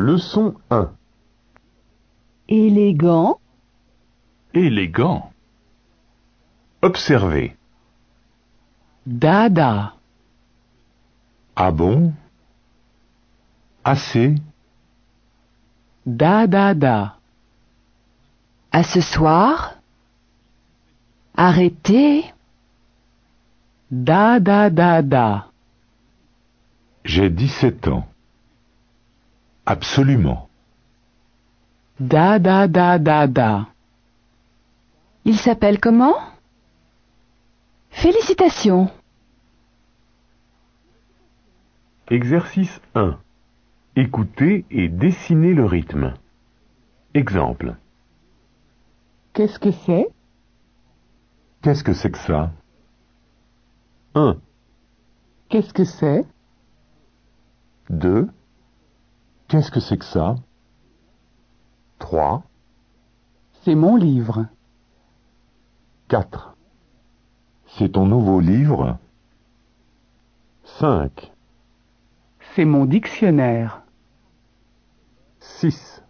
Leçon 1. Élégant. Élégant. Observez. Dada. Ah bon? Assez? Da. À ce soir. Arrêtez. Da. J'ai 17 ans. Absolument. Da. Il s'appelle comment? Félicitations. Exercice 1. Écoutez et dessinez le rythme. Exemple. Qu'est-ce que c'est? Qu'est-ce que c'est que ça? 1, Qu'est-ce que c'est? 2. Qu'est-ce que c'est que ça? 3, C'est mon livre. 4. C'est ton nouveau livre? 5, C'est mon dictionnaire. 6.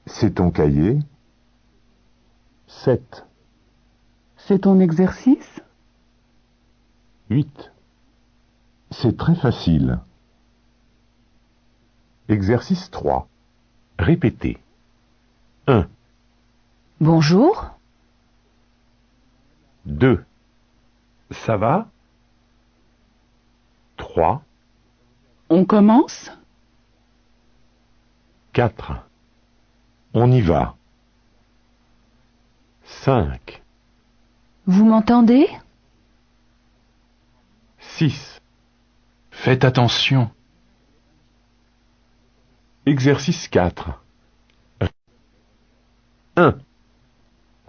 C'est ton cahier? 7, C'est ton exercice? 8. C'est très facile. Exercice 3. Répétez. 1, Bonjour. 2. Ça va? 3, On commence? 4. On y va. 5, Vous m'entendez? 6. Faites attention. Exercice 4. 1,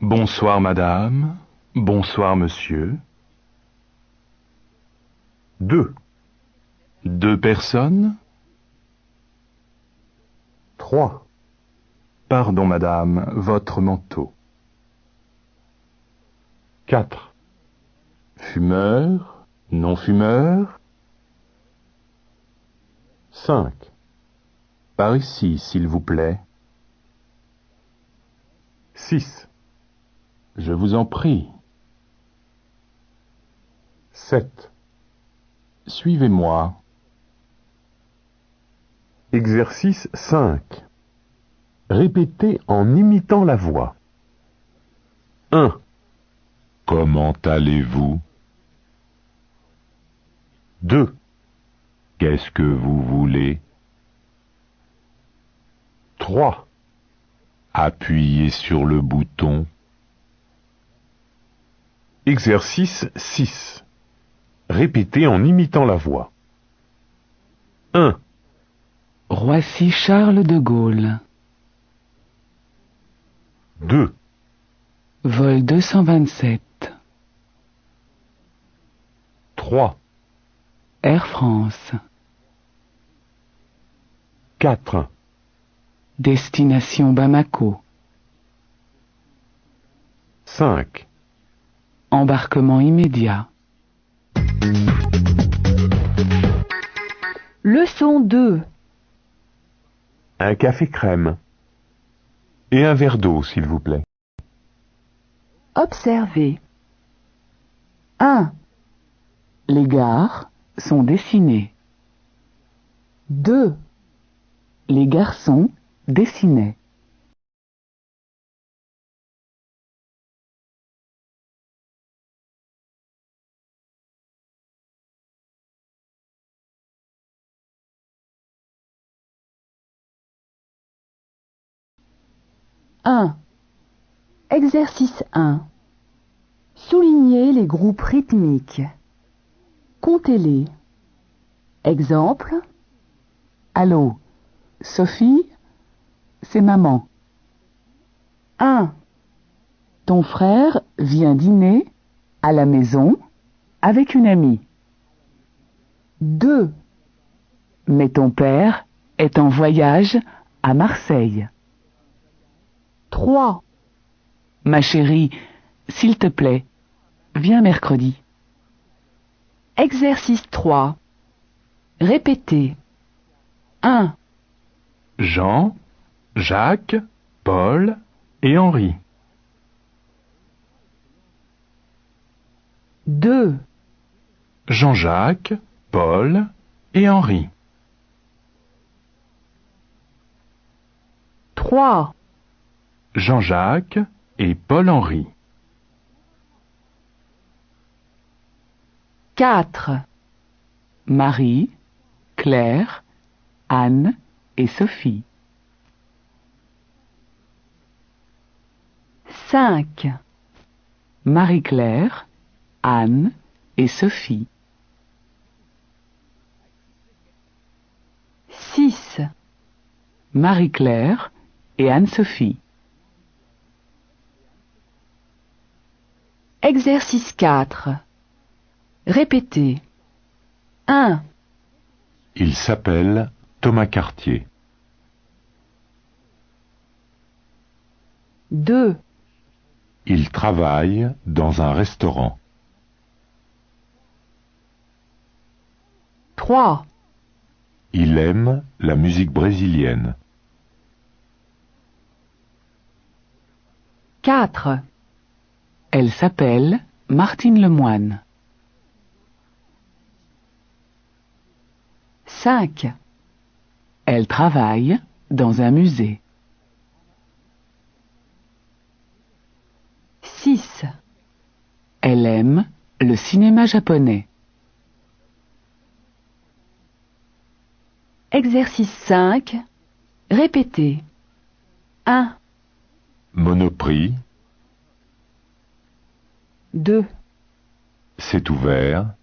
Bonsoir madame. Bonsoir monsieur. 2, 2 personnes. 3, Pardon madame, votre manteau. 4, Fumeur, non-fumeur. 5, Par ici, s'il vous plaît. 6, Je vous en prie. 7. Suivez-moi. Exercice 5. Répétez en imitant la voix. 1, Comment allez-vous? 2, Qu'est-ce que vous voulez? 3, Appuyez sur le bouton. Exercice 6. Répétez en imitant la voix. 1, Roissy Charles de Gaulle. 2, Vol 227. 3, Air France. 4, Destination Bamako. 5. Embarquement immédiat. Leçon 2. Un café crème. Et un verre d'eau, s'il vous plaît. Observez. 1. Les gares sont dessinées. 2. Les garçons dessinaient. Exercice 1. Soulignez les groupes rythmiques. Comptez-les. Exemple. Allô, Sophie, c'est maman. 1. Ton frère vient dîner à la maison avec une amie. 2. Mais ton père est en voyage à Marseille. 3. Ma chérie, s'il te plaît, viens mercredi. Exercice 3. Répétez. 1. Jean, Jacques, Paul et Henri. 2, Jean-Jacques, Paul et Henri. 3, Jean-Jacques et Paul-Henri. 4, Marie, Claire, Anne et Sophie. 5, Marie-Claire, Anne et Sophie. 6, Marie-Claire et Anne-Sophie. Exercice 4. Répétez. 1, Il s'appelle Thomas Cartier. 2, Il travaille dans un restaurant. 3, Il aime la musique brésilienne. 4. Elle s'appelle Martine Lemoine. 5. Elle travaille dans un musée. 6. Elle aime le cinéma japonais. Exercice 5. Répétez. 1, Monoprix, 2, c'est ouvert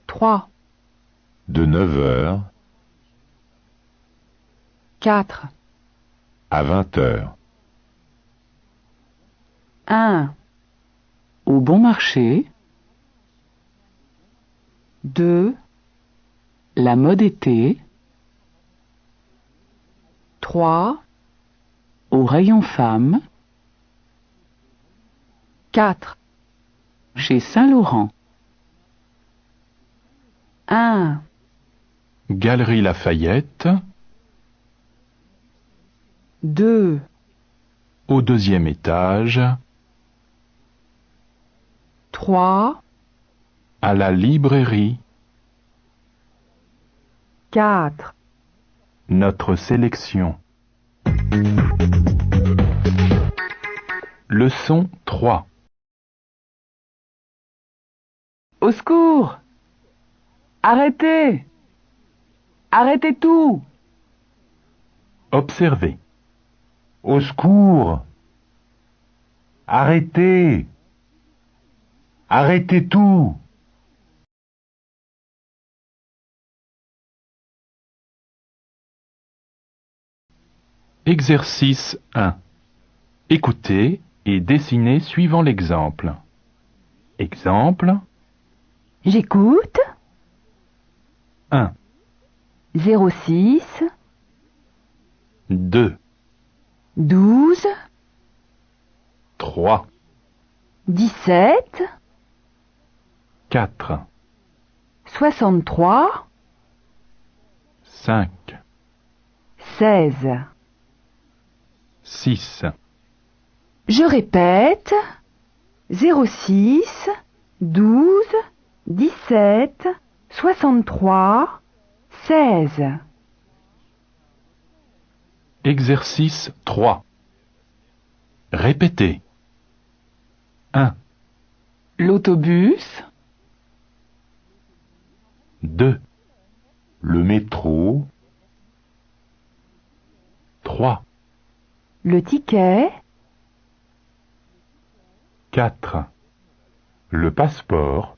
3, de 9 heures 4, à 20 heures. 1. Au bon marché. 2. La mode été. 3. Au rayon femmes. 4. Chez Saint-Laurent. 1, Galerie Lafayette, 2, au 2e étage, 3, à la librairie. 4. Notre sélection. Leçon 3. Au secours! Arrêtez! Arrêtez tout! Observez. Au secours! Arrêtez! Arrêtez tout! Exercice 1. Écoutez et dessinez suivant l'exemple. Exemple J'écoute. 1, 06, 2, 12, 3, 17, 4, 63, 5, 16. 6, Je répète. 06, 12, 17, 63, 16. Exercice 3. Répétez. 1, L'autobus. 2, Le métro, 3, Le ticket. 4, le passeport,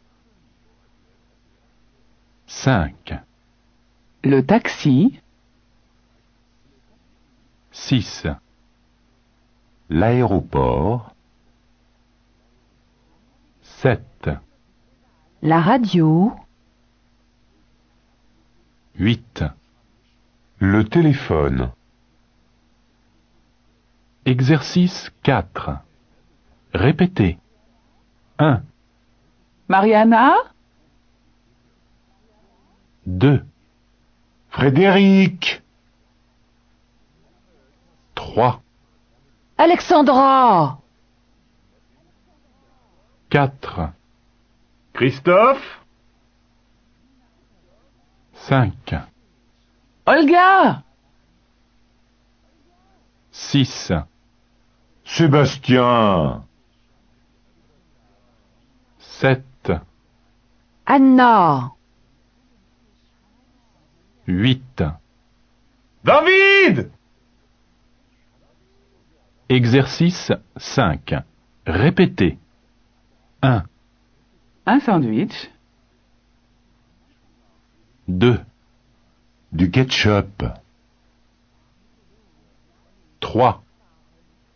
5, Le taxi. 6, l'aéroport, 7, La radio. 8. le téléphone, Exercice 4. Répétez. 1, Mariana. 2, Frédéric. 3, Alexandra. 4, Christophe. 5, Olga! 6, Sébastien. 7, Anna. 8. David. Exercice 5. Répétez. 1, Un sandwich. 2, Du ketchup. 3,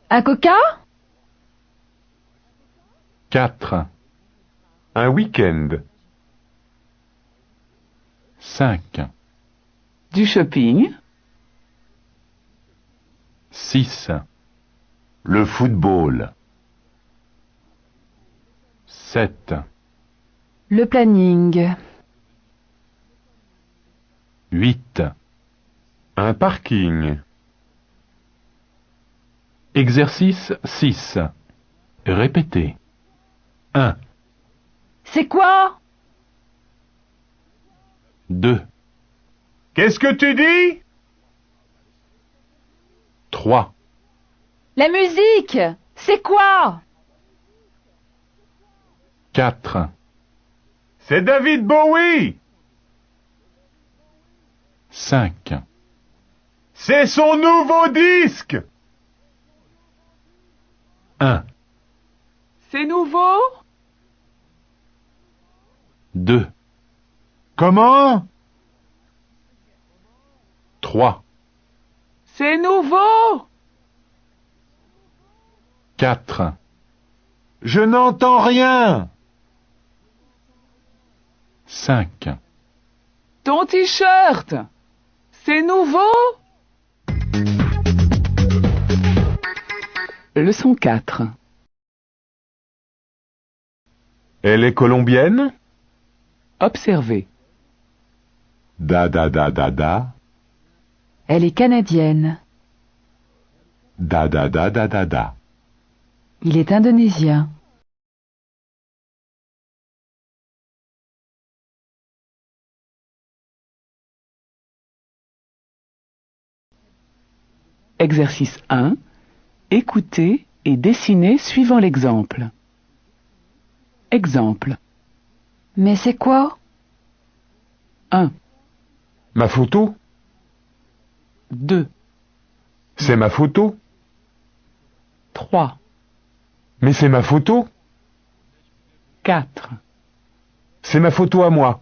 Un coca? 4, Un week-end. 5, Du shopping. 6, Le football. 7, Le planning. 8. Un parking. Exercice 6. Répétez. 1, C'est quoi? 2, Qu'est-ce que tu dis? 3, La musique. C'est quoi? 4, C'est David Bowie. 5, C'est son nouveau disque. 1, C'est nouveau? 2, Comment? 3, C'est nouveau? 4, Je n'entends rien. 5. Ton t-shirt? C'est nouveau? Leçon 4. Elle est colombienne? Observez. Da da da da da. Elle est canadienne. Da da da da da da. Il est indonésien. Exercice 1. Écoutez et dessinez suivant l'exemple. Exemple. Mais c'est quoi? 1, Ma photo? 2, C'est ma photo? 3, Mais c'est ma photo? 4. C'est ma photo à moi.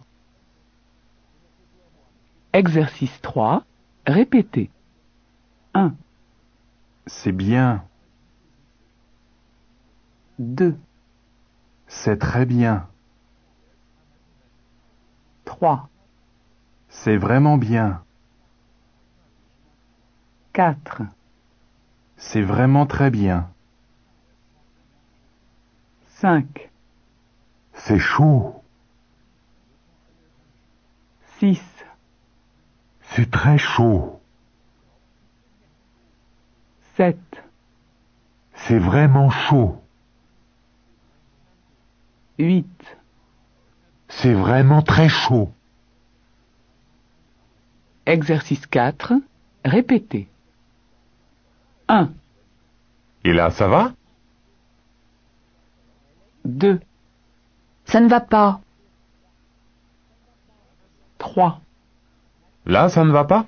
Exercice 3. Répétez. 1, C'est bien. 2, C'est très bien. 3, C'est vraiment bien. 4, C'est vraiment très bien. 5, C'est chaud. 6, C'est très chaud. 7, C'est vraiment chaud. 8, C'est vraiment très chaud. Exercice 4. Répétez. 1, Et là, ça va? 2, Ça ne va pas. 3, Là, ça ne va pas?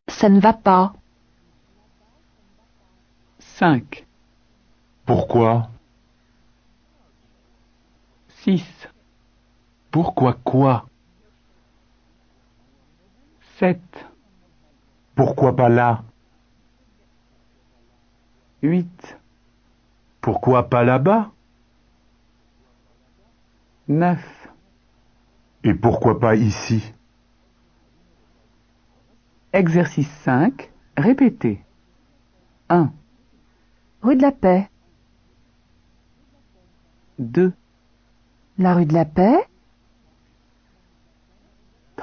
Ça ne va pas. 5, Pourquoi? 6, Pourquoi quoi? 7, Pourquoi pas là? 8, Pourquoi pas là-bas? 9, Et pourquoi pas ici? Exercice 5. Répétez. 1, Rue de la Paix. 2, La rue de la Paix.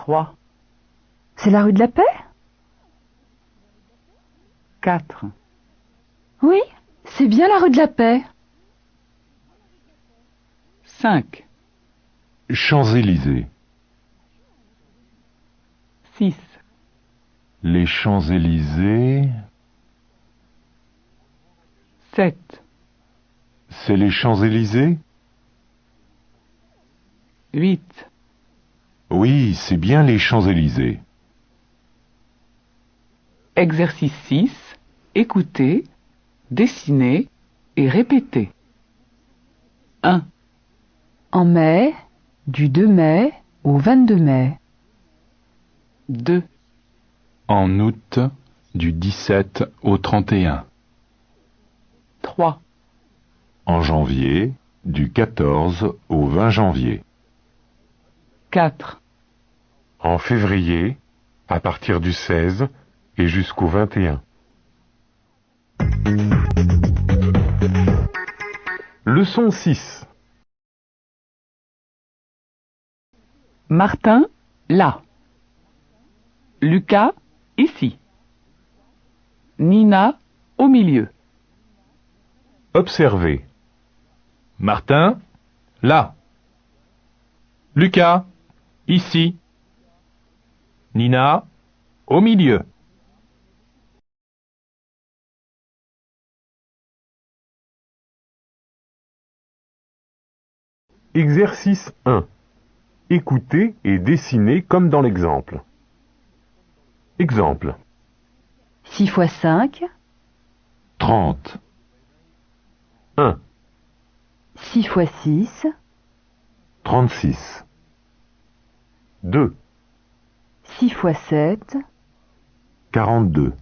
3, C'est la rue de la Paix? 4, Oui, c'est bien la rue de la Paix. 5, Champs-Élysées. 6, Les Champs-Élysées. 7, C'est les Champs-Élysées? 8, Oui, c'est bien les Champs-Élysées. exercice 6, écoutez, dessinez et répétez. 1, En mai, du 2 mai au 22 mai. 2, En août, du 17 au 31. 3, En janvier, du 14 au 20 janvier. 4, En février, à partir du 16 et jusqu'au 21. Leçon 6. Martin, là. Lucas, ici. Nina, au milieu. Observez. Martin, là. Lucas, ici. Nina, au milieu. Exercice 1. Écoutez et dessinez comme dans l'exemple. Exemple. 6 fois 5, 30. 1, 6 fois 6, 36. 2, 6 fois 7, 42.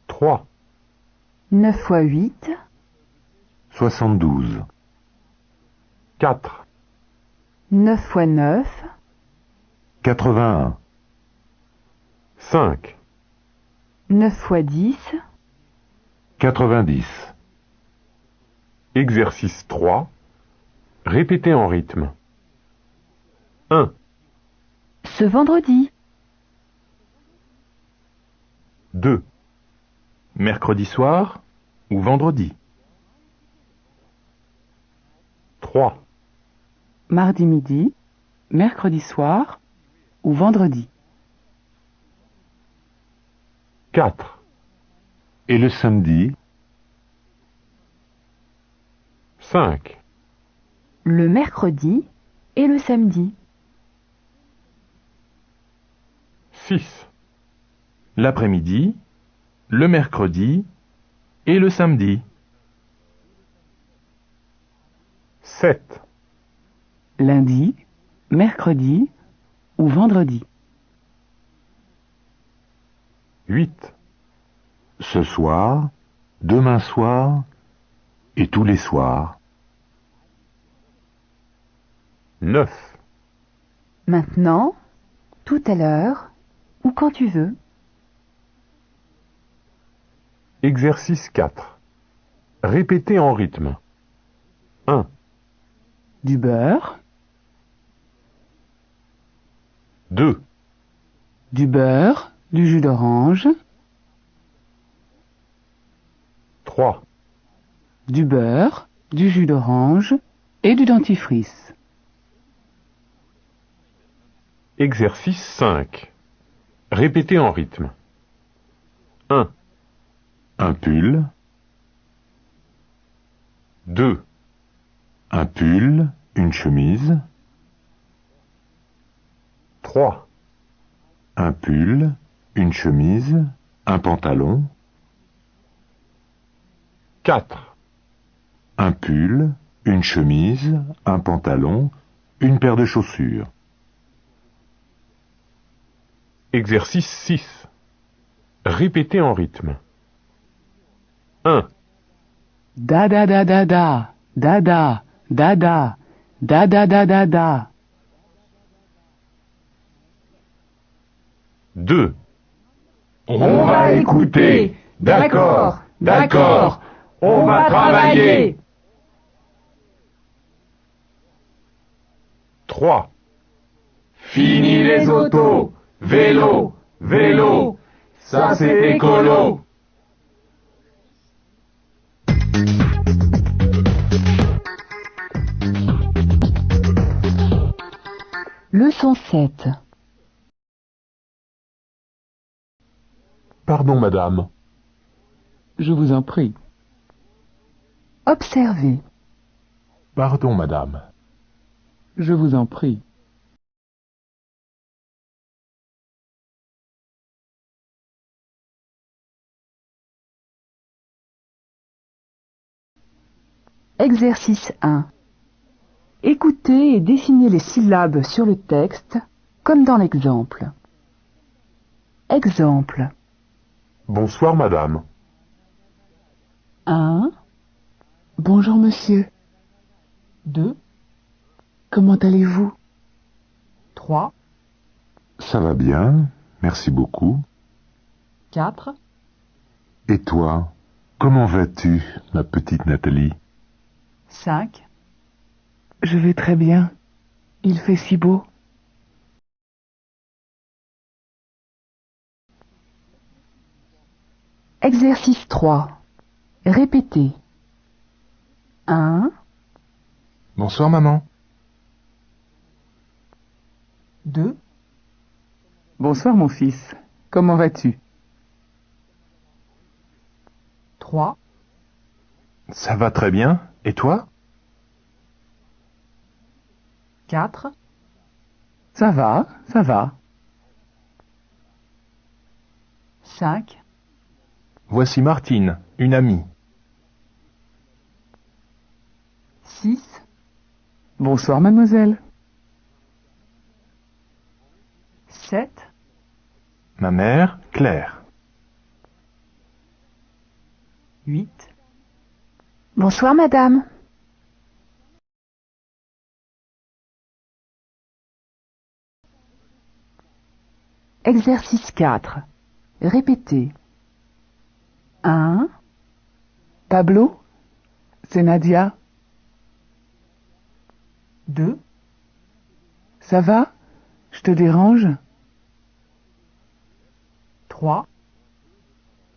3, 9 fois 8, 72. 4, 9 fois 9, 81. 5, 9 fois 10, 90. Exercice 3. Répétez en rythme. 1, ce vendredi. 2, Mercredi soir ou vendredi. 3, Mardi midi, mercredi soir ou vendredi. 4, Et le samedi? 5, Le mercredi et le samedi. 6, L'après-midi, le mercredi et le samedi. 7, Lundi, mercredi ou vendredi. 8, Ce soir, demain soir et tous les soirs. 9, Maintenant, tout à l'heure ou quand tu veux. Exercice 4. Répétez en rythme. 1, Du beurre, 2, du beurre, du jus d'orange, 3, du beurre, du jus d'orange et du dentifrice. Exercice 5. Répétez en rythme. 1, Un pull, 2, un pull, une chemise, 3, un pull, une chemise, un pantalon, 4, un pull, une chemise, un pantalon, une paire de chaussures. Exercice 6. Répétez en rythme. 1, Da da da da da, da da, da da, da da da da da. 2, On va écouter. D'accord, d'accord. On va travailler. 3, Fini les autos. Vélo, vélo. Ça c'est écolo. Leçon 7. Pardon, madame. Je vous en prie. Observez. Pardon, madame. Je vous en prie. Exercice 1. Écoutez et dessinez les syllabes sur le texte, comme dans l'exemple. Exemple. Bonsoir, madame. 1, Bonjour, monsieur. 2, Comment allez-vous? 3, Ça va bien, merci beaucoup. 4, Et toi, comment vas-tu, ma petite Nathalie? 5, Je vais très bien. Il fait si beau. Exercice 3. Répétez. 1, Bonsoir maman. 2, Bonsoir, mon fils. Comment vas-tu? 3, Ça va très bien. Et toi? 4, Ça va, ça va. 5, Voici Martine, une amie. 6, Bonsoir, mademoiselle. 7, Ma mère, Claire. 8. Bonsoir, madame. Exercice 4. Répétez. 1, Pablo? C'est Nadia. 2, Ça va? Je te dérange? 3,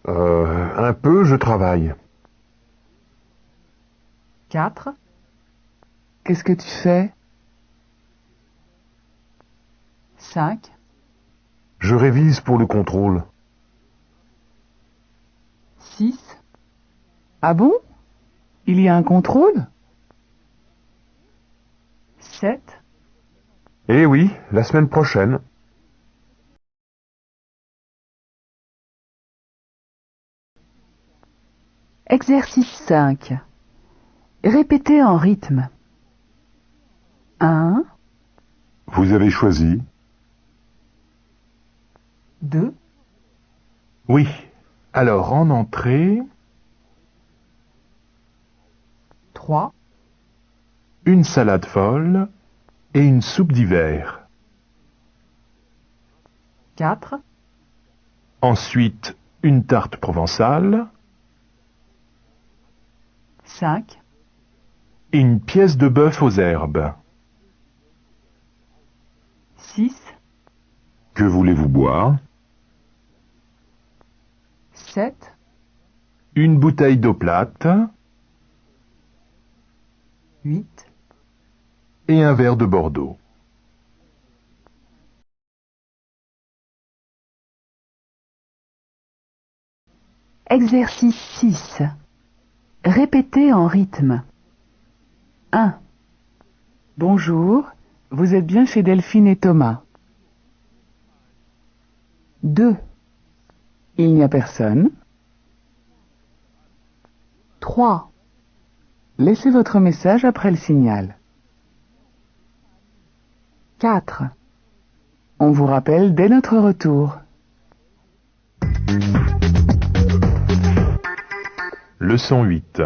Un peu, je travaille. 4, Qu'est-ce que tu fais? 5, Je révise pour le contrôle. 6, Ah bon? Il y a un contrôle? 7. Eh oui, la semaine prochaine. Exercice 5. Répétez en rythme. 1, Vous avez choisi? 2, Oui. Alors, en entrée, 3, une salade folle et une soupe d'hiver. 4, Ensuite, une tarte provençale 5, et une pièce de bœuf aux herbes. 6, Que voulez-vous boire? 7, Une bouteille d'eau plate 8. et un verre de Bordeaux. Exercice 6. Répétez en rythme. 1, Bonjour, vous êtes bien chez Delphine et Thomas. 2, Il n'y a personne. 3, Laissez votre message après le signal. 4. On vous rappelle dès notre retour. Leçon 8.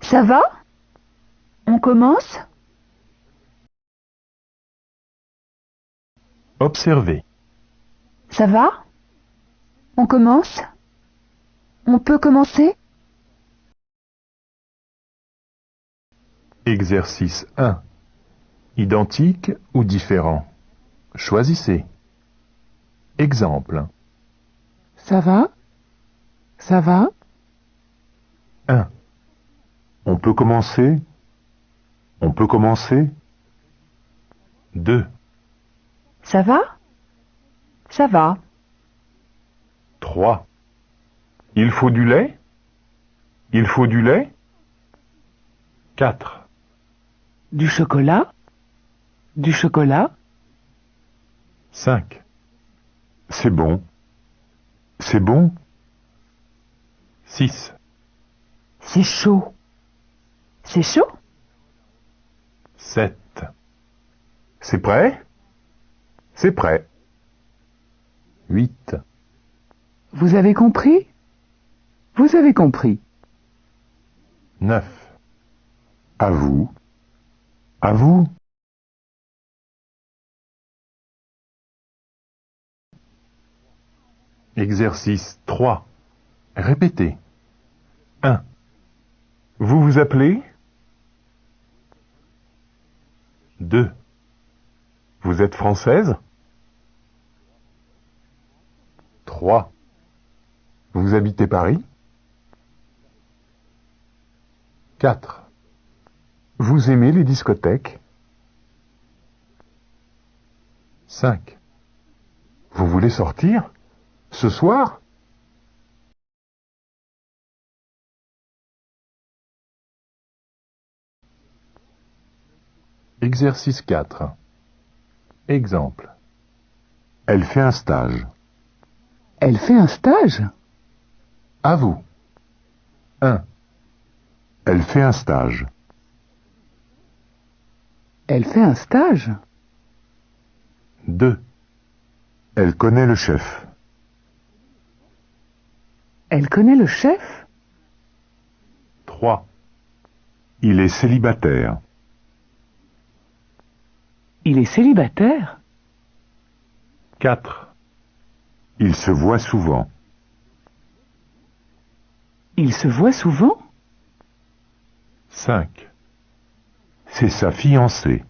Ça va? On commence? Observez. Ça va? On commence? On peut commencer? Exercice 1. Identique ou différent? Choisissez. Exemple. Ça va? Ça va? 1. On peut commencer? On peut commencer? 2. Ça va? Ça va. 3. Il faut du lait? Il faut du lait? 4. Du chocolat? Du chocolat? 5. C'est bon. C'est bon? 6. C'est chaud. C'est chaud? 7. C'est prêt? C'est prêt. 8. Vous avez compris? Vous avez compris. 9. À vous? À vous? Exercice 3. Répétez. 1. Vous vous appelez? 2. Vous êtes française? 3. Vous habitez Paris? 4. Vous aimez les discothèques? 5. Vous voulez sortir? Ce soir? Exercice 4. Exemple. Elle fait un stage. Elle fait un stage? À vous. 1. Elle fait un stage. Elle fait un stage? 2. Elle connaît le chef. Elle connaît le chef? 3. Il est célibataire. Il est célibataire? 4. Il se voit souvent. Il se voit souvent? 5. C'est sa fiancée.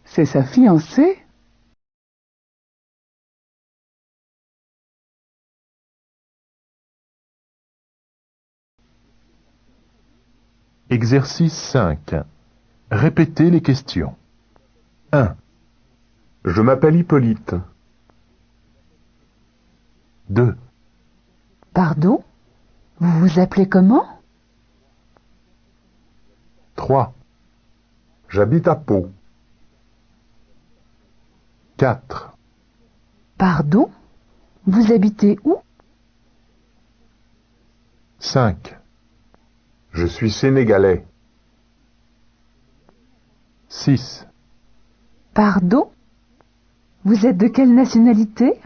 C'est sa fiancée? Exercice 5. Répétez les questions. 1. Je m'appelle Hippolyte. 2. Pardon? Vous vous appelez comment? 3. J'habite à Pau. 4. Pardon? Vous habitez où? 5. Je suis sénégalais. 6. Pardon? Vous êtes de quelle nationalité?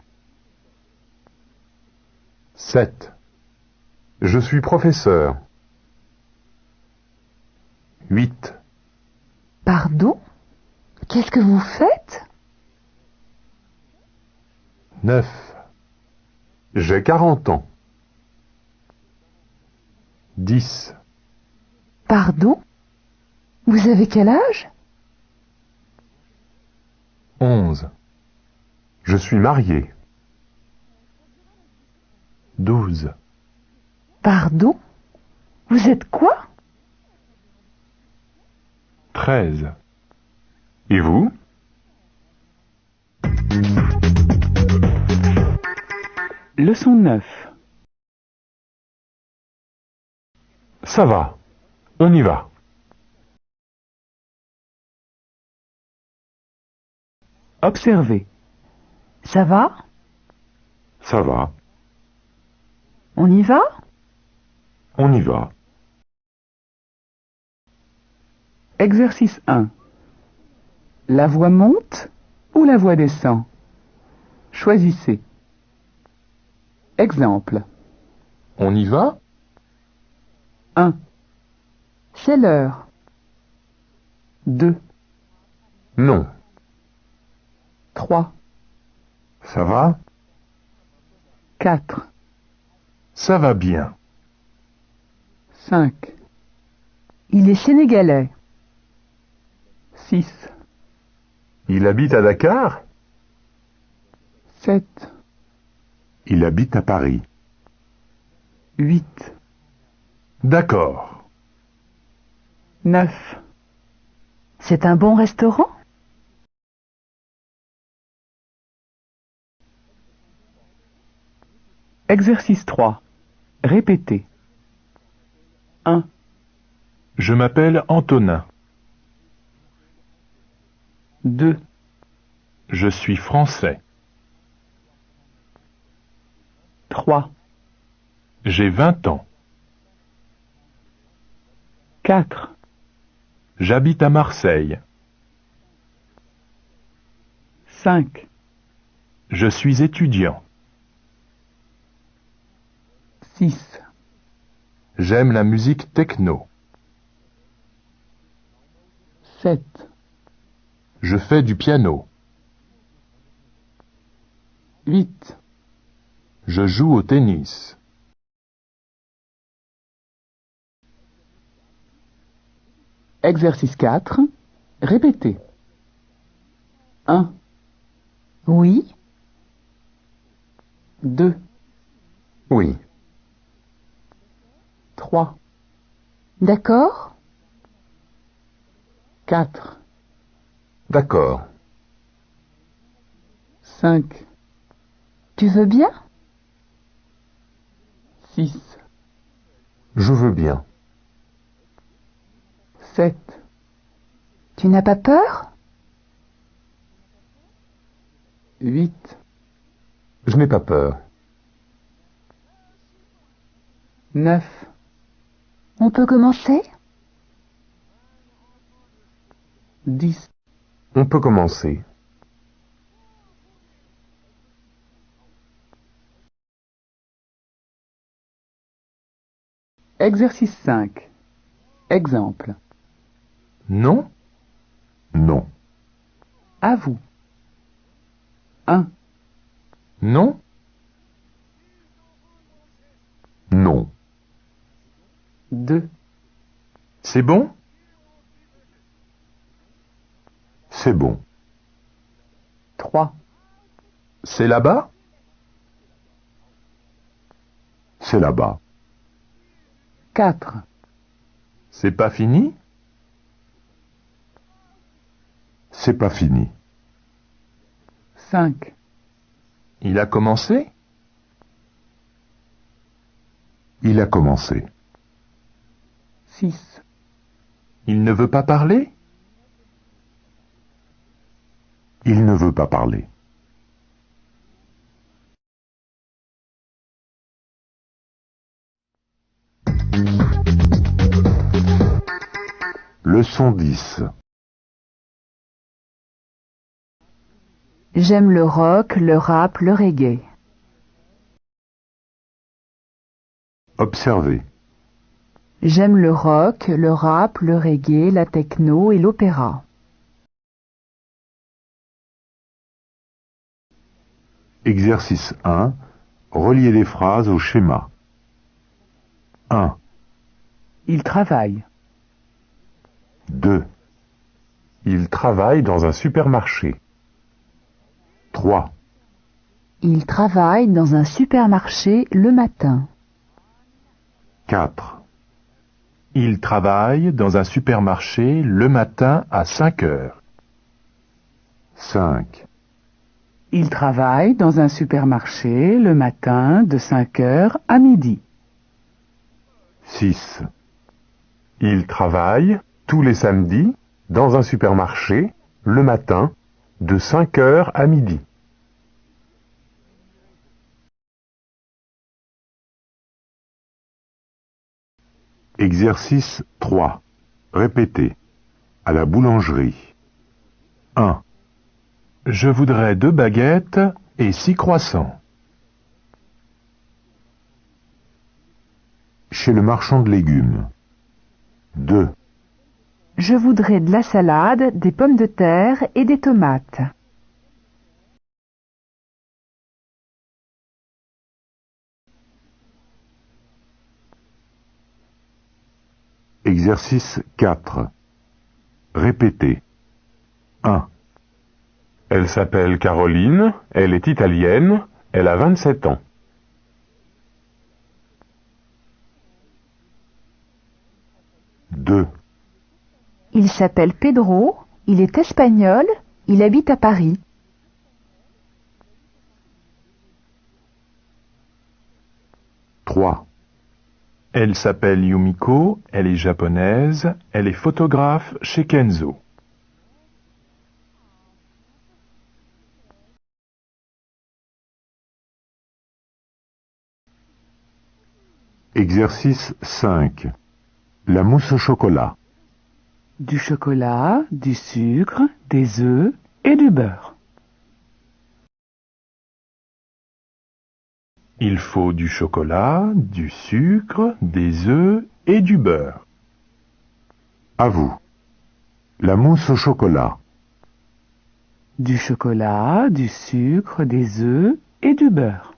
7. Je suis professeur. 8. Pardon? Qu'est-ce que vous faites? 9. J'ai 40 ans. 10. Pardon? Vous avez quel âge? 11. Je suis marié. 12. Pardon? Vous êtes quoi? 13. Et vous? Leçon 9. Ça va. On y va. Observez. Ça va? Ça va. On y va? On y va. Exercice 1. La voix monte ou la voix descend? Choisissez. Exemple. On y va? 1, C'est l'heure. 2, Non. 3, Ça va? 4, Ça va bien. 5, Il est sénégalais. 6, Il habite à Dakar? 7, Il habite à Paris. 8, D'accord. 9. C'est un bon restaurant? Exercice 3. Répétez. 1, Je m'appelle Antonin. 2, Je suis français. 3, J'ai 20 ans. 4, J'habite à Marseille. 5, Je suis étudiant. 6, J'aime la musique techno. 7, Je fais du piano. 8. Je joue au tennis. Exercice 4. Répétez. 1, Oui. 2, Oui. 3, D'accord. 4, D'accord. 5, Tu veux bien? 6, Je veux bien. 7, Tu n'as pas peur? 8, Je n'ai pas peur. 9, On peut commencer? 10. On peut commencer. Exercice 5. Exemple. Non? Non. À vous. 1, Non? Non. 2, C'est bon? C'est bon. 3, C'est là-bas? C'est là-bas. 4, C'est pas fini? C'est pas fini. 5, Il a commencé? Il a commencé. 6, Il ne veut pas parler? Il ne veut pas parler. Leçon 10. J'aime le rock, le rap, le reggae. Observez. J'aime le rock, le rap, le reggae, la techno et l'opéra. Exercice 1. Reliez les phrases au schéma. 1, il travaille. 2, Il travaille dans un supermarché. 3, Il travaille dans un supermarché le matin. 4, Il travaille dans un supermarché le matin à 5 heures. 5, Il travaille dans un supermarché le matin de 5 heures à midi. 6, Il travaille tous les samedis dans un supermarché le matin de 5 heures à midi. Exercice 3. Répétez. À la boulangerie. 1, Je voudrais 2 baguettes et 6 croissants. Chez le marchand de légumes. 2, Je voudrais de la salade, des pommes de terre et des tomates. Exercice 4. Répétez. 1. Elle s'appelle Caroline, elle est italienne, elle a 27 ans. 2. Il s'appelle Pedro, il est espagnol, il habite à Paris. 3. Elle s'appelle Yumiko, elle est japonaise, elle est photographe chez Kenzo. 5. La mousse au chocolat. Du chocolat, du sucre, des œufs et du beurre. Il faut du chocolat, du sucre, des œufs et du beurre. À vous. La mousse au chocolat. Du chocolat, du sucre, des œufs et du beurre.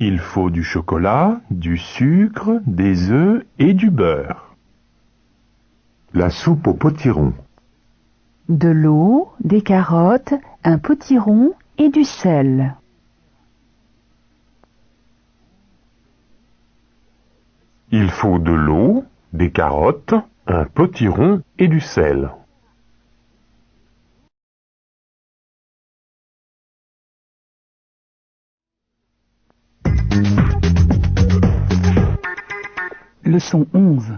Il faut du chocolat, du sucre, des œufs et du beurre. La soupe au potiron. De l'eau, des carottes, un potiron et du sel. Il faut de l'eau, des carottes, un potiron et du sel. Leçon 11.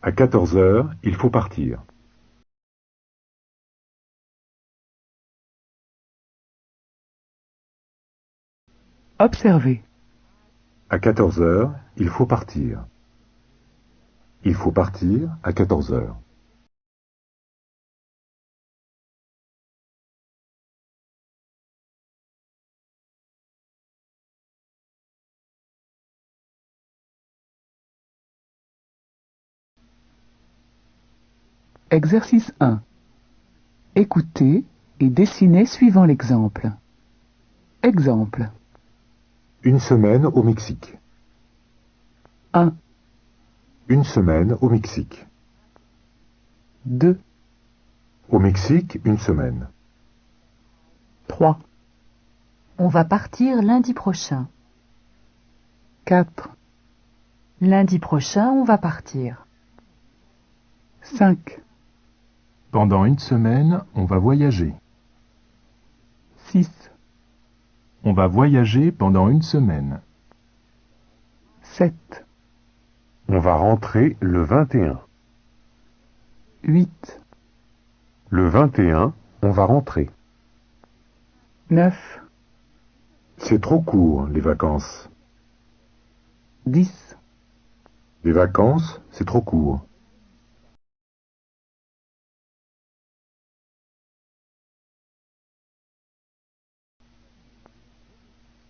À 14 heures, il faut partir. Observez. À 14 heures, il faut partir. Il faut partir à 14 heures. Exercice 1. Écoutez et dessinez suivant l'exemple. Exemple. Une semaine au Mexique. 1, Une semaine au Mexique. 2, Au Mexique, une semaine. 3, On va partir lundi prochain. 4, Lundi prochain, on va partir. 5, Pendant une semaine, on va voyager. 6, On va voyager pendant une semaine. 7, On va rentrer le 21. 8, Le 21, on va rentrer. 9, C'est trop court, les vacances. 10. Les vacances, c'est trop court.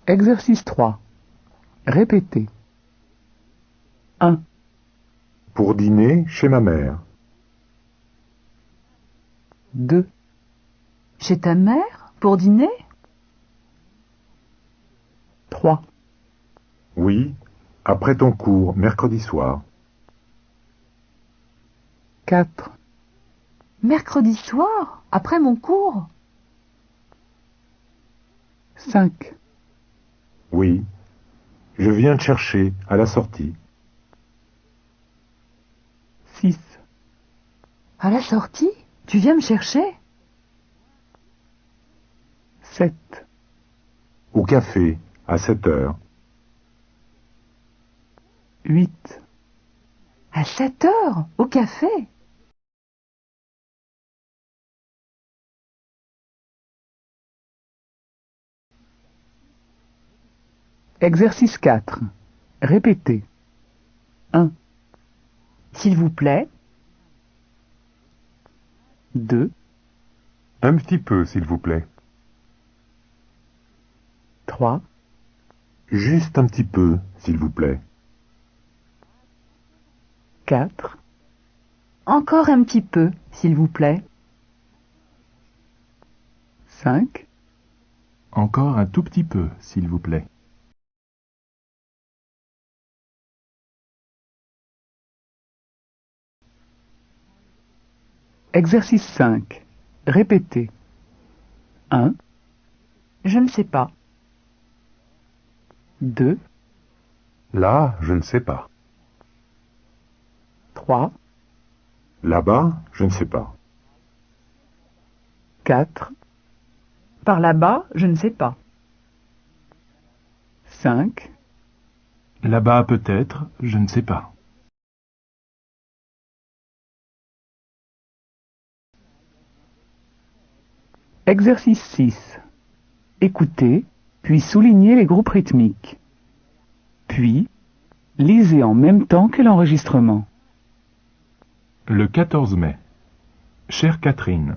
Exercice 3. Répétez. 1, Pour dîner, chez ma mère. 2, Chez ta mère, pour dîner? 3, Oui, après ton cours, mercredi soir. 4, Mercredi soir, après mon cours? 5, Oui, je viens te chercher à la sortie. 6, À la sortie? Tu viens me chercher? 7, Au café, à 7 heures. 8, À 7 heures, au café? Exercice 4. Répétez. 1, S'il vous plaît. 2, Un petit peu, s'il vous plaît. 3, Juste un petit peu, s'il vous plaît. 4, Encore un petit peu, s'il vous plaît. 5, Encore un tout petit peu, s'il vous plaît. Exercice 5. Répétez. 1, Je ne sais pas. 2, Là, je ne sais pas. 3, Là-bas, je ne sais pas. 4, Par là-bas, je ne sais pas. 5, Là-bas peut-être, je ne sais pas. Exercice 6. Écoutez, puis soulignez les groupes rythmiques. Puis, lisez en même temps que l'enregistrement. Le 14 mai. Chère Catherine,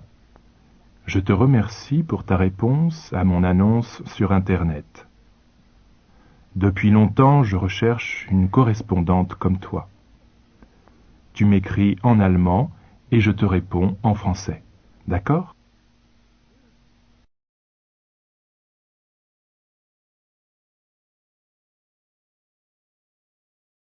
je te remercie pour ta réponse à mon annonce sur Internet. Depuis longtemps, je recherche une correspondante comme toi. Tu m'écris en allemand et je te réponds en français. D'accord ?